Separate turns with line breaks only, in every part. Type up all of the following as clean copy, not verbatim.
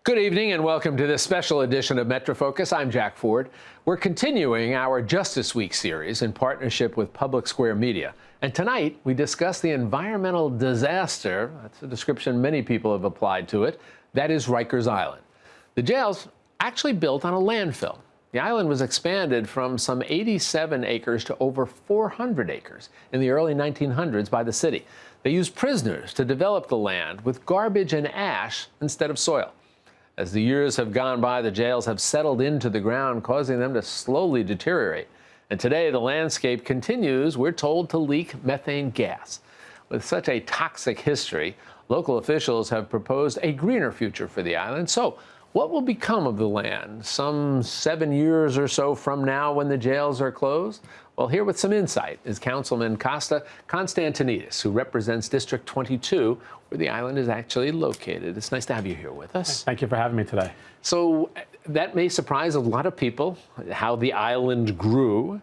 Good evening and welcome to this special edition of MetroFocus. I'm Jack Ford. We're continuing our Justice Week series in partnership with Public Square Media. And tonight we discuss the environmental disaster, that's a description many people have applied to it, that is Rikers Island. The jail's actually built on a landfill. The island was expanded from some 87 acres to over 400 acres in the early 1900s by the city. They used prisoners to develop the land with garbage and ash instead of soil. As the years have gone by, the jails have settled into the ground, causing them to slowly deteriorate. And today, the landscape continues, we're told, to leak methane gas. With such a toxic history, local officials have proposed a greener future for the island. So, what will become of the land some 7 years or so from now when the jails are closed? Well, here with some insight is Councilman Costa Constantinidis, who represents District 22, where the island is actually located. It's nice to have you here with us.
Thank you for having me today.
So that may surprise a lot of people, how the island grew.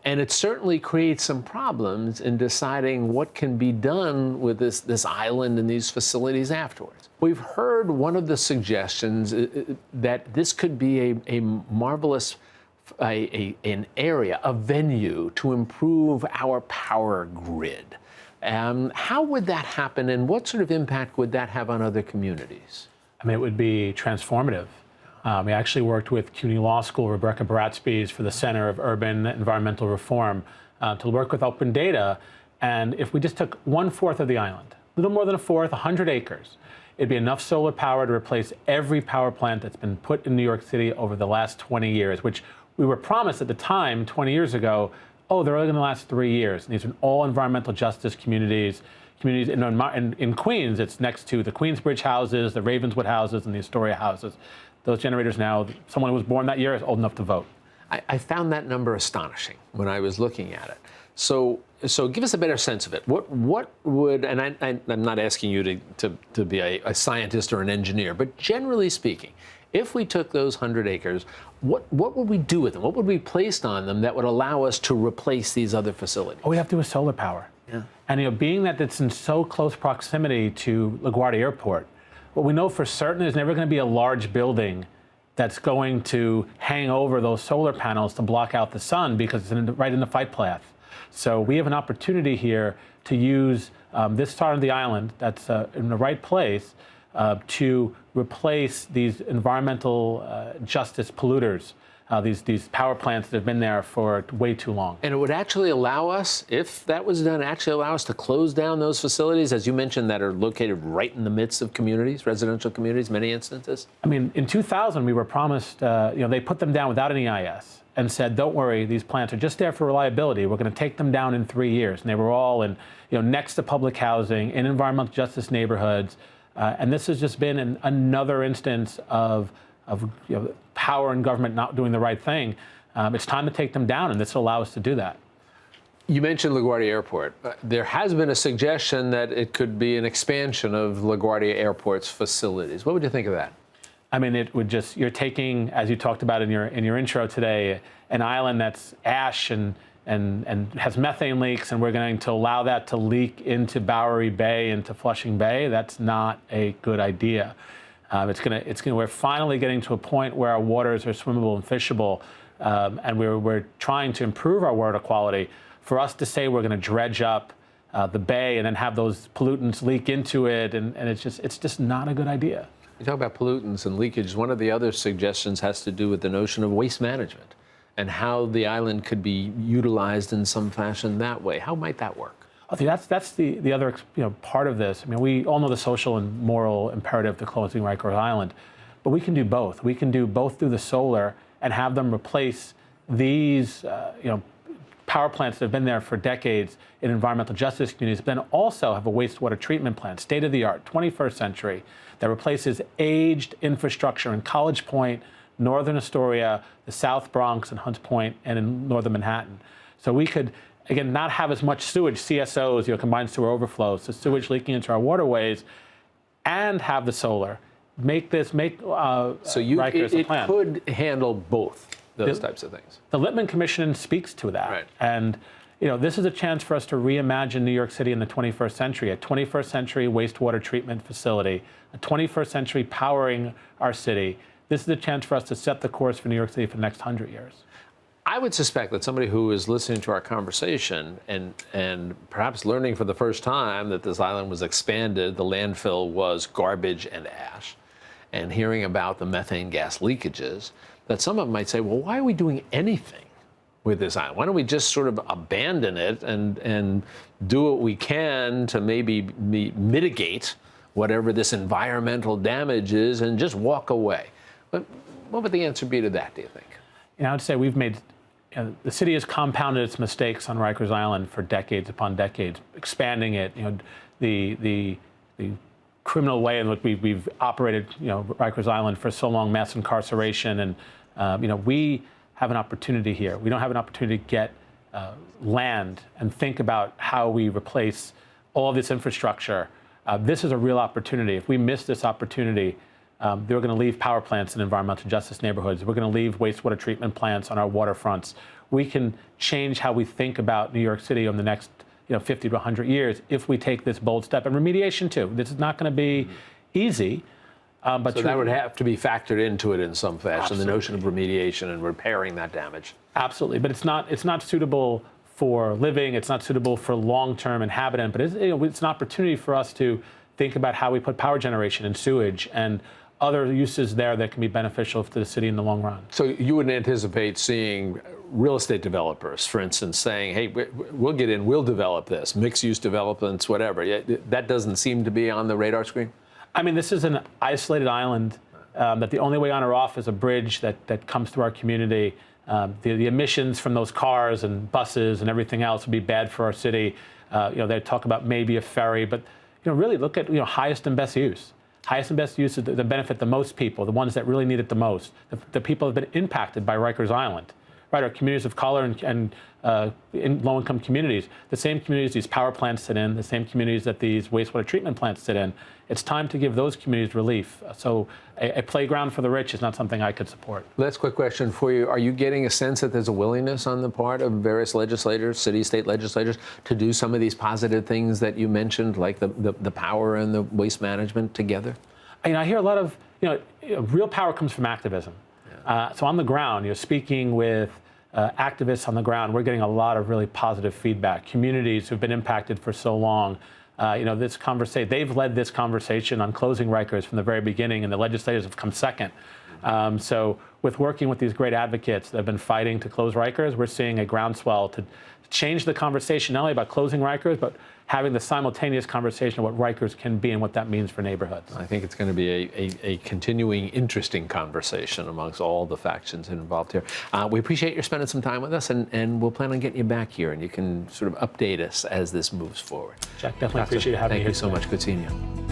And it certainly creates some problems in deciding what can be done with this island and these facilities afterwards. We've heard one of the suggestions that this could be a marvelous an area, a venue to improve our power grid. How would that happen, and what sort of impact would that have on other communities?
I mean, it would be transformative. We actually worked with CUNY Law School, Rebecca Baratsby's, for the Center of Urban Environmental Reform to work with open data. And if we just took 1/4 of the island, a little more than a fourth, 100 acres, it'd be enough solar power to replace every power plant that's been put in New York City over the last 20 years, which we were promised at the time, 20 years ago, oh, they're only going to last 3 years. And these are all environmental justice communities. In Queens, it's next to the Queensbridge houses, the Ravenswood houses, and the Astoria houses. Those generators now, someone who was born that year is old enough to vote.
I found that number astonishing when I was looking at it. So give us a better sense of it. What would, and I'm not asking you to be a scientist or an engineer, but generally speaking, if we took those 100 acres, what would we do with them? What would be placed on them that would allow us to replace these other facilities?
All we have to do is solar power.
Yeah.
And being that it's in so close proximity to LaGuardia Airport, what we know for certain is never going to be a large building that's going to hang over those solar panels to block out the sun because it's right in the flight path. So we have an opportunity here to use this part of the island that's in the right place to replace these environmental justice polluters, these power plants that have been there for way too long.
And it would actually allow us, if that was done, actually allow us to close down those facilities, as you mentioned, that are located right in the midst of communities, residential communities, many instances?
I mean, in 2000, we were promised, they put them down without an EIS and said, don't worry, these plants are just there for reliability. We're going to take them down in 3 years. And they were all in, next to public housing, in environmental justice neighborhoods. And this has just been another instance of power and government not doing the right thing. It's time to take them down, and this will allow us to do that.
You mentioned LaGuardia Airport. There has been a suggestion that it could be an expansion of LaGuardia Airport's facilities. What would you think of that?
I mean, it would just, you're taking, as you talked about in your intro today, an island that's ash and has methane leaks, and we're going to allow that to leak into Bowery Bay, into Flushing Bay. That's not a good idea. We're finally getting to a point where our waters are swimmable and fishable, and we're trying to improve our water quality. For us to say we're going to dredge up the bay and then have those pollutants leak into it, and it's just not a good idea.
You talk about pollutants and leakage. One of the other suggestions has to do with the notion of waste management and how the island could be utilized in some fashion that way. How might that work?
I think that's the other part of this. I mean, we all know the social and moral imperative to closing Rikers Island, but we can do both. We can do both through the solar and have them replace these power plants that have been there for decades in environmental justice communities, but then also have a wastewater treatment plant, state-of-the-art, 21st century, that replaces aged infrastructure in College Point, Northern Astoria, the South Bronx, and Hunts Point, and in Northern Manhattan. So we could, again, not have as much sewage, CSOs, combined sewer overflows, so sewage leaking into our waterways, and have the solar. So
it could handle both those types of things.
The Lippman Commission speaks to that.
Right.
And this is a chance for us to reimagine New York City in the 21st century, a 21st century wastewater treatment facility, a 21st century powering our city. This is a chance for us to set the course for New York City for the next 100 years.
I would suspect that somebody who is listening to our conversation and perhaps learning for the first time that this island was expanded, the landfill was garbage and ash, and hearing about the methane gas leakages, that some of them might say, well, why are we doing anything with this island? Why don't we just sort of abandon it and do what we can to maybe mitigate whatever this environmental damage is and just walk away? But what would the answer be to that, do you think?
I would say we've made, the city has compounded its mistakes on Rikers Island for decades upon decades, expanding it, the criminal way in which we've operated, Rikers Island for so long, mass incarceration, and we have an opportunity here. We don't have an opportunity to get land and think about how we replace all this infrastructure. This is a real opportunity. If we miss this opportunity, they're going to leave power plants in environmental justice neighborhoods. We're going to leave wastewater treatment plants on our waterfronts. We can change how we think about New York City in the next 50 to 100 years if we take this bold step. And remediation, too. This is not going to be easy. But
so that would have to be factored into it in some fashion,
Absolutely.
the notion of remediation and repairing that damage.
Absolutely. But it's not suitable for living. It's not suitable for long-term inhabitant. But it's an opportunity for us to think about how we put power generation and sewage and other uses there that can be beneficial to the city in the long run.
So you wouldn't anticipate seeing real estate developers, for instance, saying, hey, we'll get in, we'll develop this, mixed-use developments, whatever. That doesn't seem to be on the radar screen?
I mean, this is an isolated island that the only way on or off is a bridge that comes through our community. The emissions from those cars and buses and everything else would be bad for our city. They talk about maybe a ferry, but really look at highest and best use. Highest and best use is the benefit the most people, the ones that really need it the most, the people that have been impacted by Rikers Island, right? Our communities of color and in low-income communities, the same communities these power plants sit in, the same communities that these wastewater treatment plants sit in. It's time to give those communities relief. So a playground for the rich is not something I could support.
Last quick question for you. Are you getting a sense that there's a willingness on the part of various legislators, city, state legislators, to do some of these positive things that you mentioned, like the power and the waste management together?
I hear a lot of, real power comes from activism. Yeah. So on the ground, speaking with activists on the ground, we're getting a lot of really positive feedback. Communities who've been impacted for so long, this conversation, they've led this conversation on closing Rikers from the very beginning, and the legislators have come second. So with working with these great advocates that have been fighting to close Rikers, we're seeing a groundswell to change the conversation, not only about closing Rikers, but having the simultaneous conversation of what Rikers can be and what that means for neighborhoods.
I think it's going to be a continuing, interesting conversation amongst all the factions involved here. We appreciate you spending some time with us, and we'll plan on getting you back here, and you can sort of update us as this moves forward.
Jack, definitely appreciate having me here.
Thank you so much. Good seeing you.